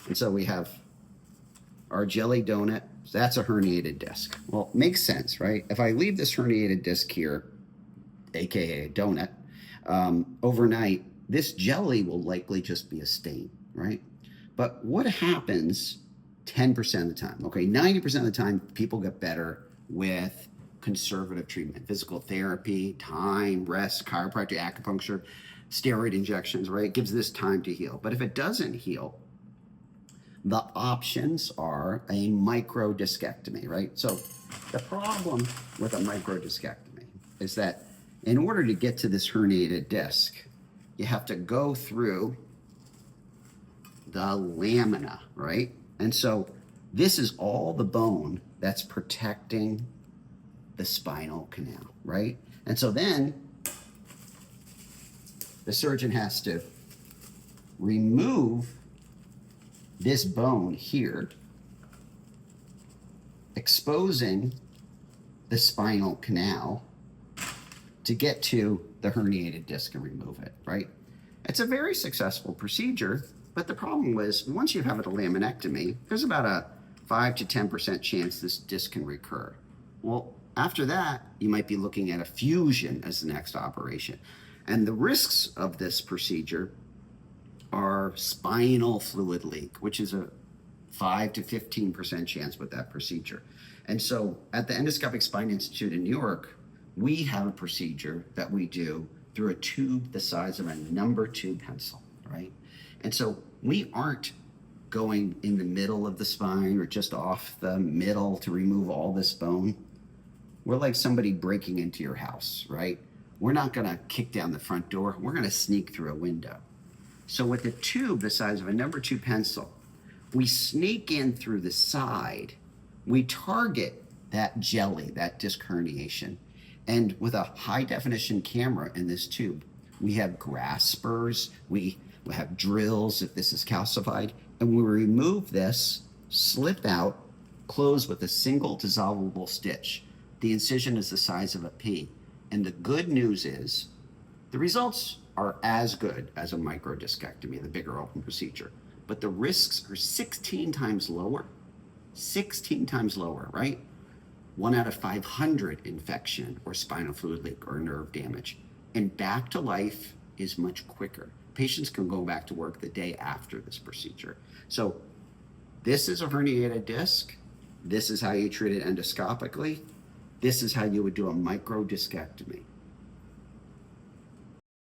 And so we have our jelly donut. That's a herniated disc. Well, makes sense, right? If I leave this herniated disc here, aka a donut, overnight, this jelly will likely just be a stain, right? But what happens 10% of the time? Okay, 90% of the time, people get better with conservative treatment, physical therapy, time, rest, chiropractic, acupuncture, steroid injections, right? It gives this time to heal. But if it doesn't heal, the options are a microdiscectomy, right? So the problem with a microdiscectomy is that in order to get to this herniated disc, you have to go through the lamina, right? And so this is all the bone that's protecting the spinal canal, right? And so then the surgeon has to remove this bone here, exposing the spinal canal to get to the herniated disc and remove it, right? It's a very successful procedure, but the problem was once you have a laminectomy, there's about a 5 to 10% chance this disc can recur. Well, after that, you might be looking at a fusion as the next operation. And the risks of this procedure are spinal fluid leak, which is a 5 to 15% chance with that procedure. And so at the Endoscopic Spine Institute in New York, we have a procedure that we do through a tube the size of a number 2 pencil, right? And so we aren't going in the middle of the spine or just off the middle to remove all this bone. We're like somebody breaking into your house, right? We're not gonna kick down the front door. We're gonna sneak through a window. So with a tube the size of a number 2 pencil, we sneak in through the side, we target that jelly, that disc herniation. And with a high definition camera in this tube, we have graspers, we have drills if this is calcified, and we remove this, slip out, close with a single dissolvable stitch. The incision is the size of a pea. And the good news is the results are as good as a microdiscectomy, the bigger open procedure, but the risks are 16 times lower, 16 times lower, right? 1 out of 500 infection or spinal fluid leak or nerve damage. And back to life is much quicker. Patients can go back to work the day after this procedure. So this is a herniated disc. This is how you treat it endoscopically. This is how you would do a microdiscectomy.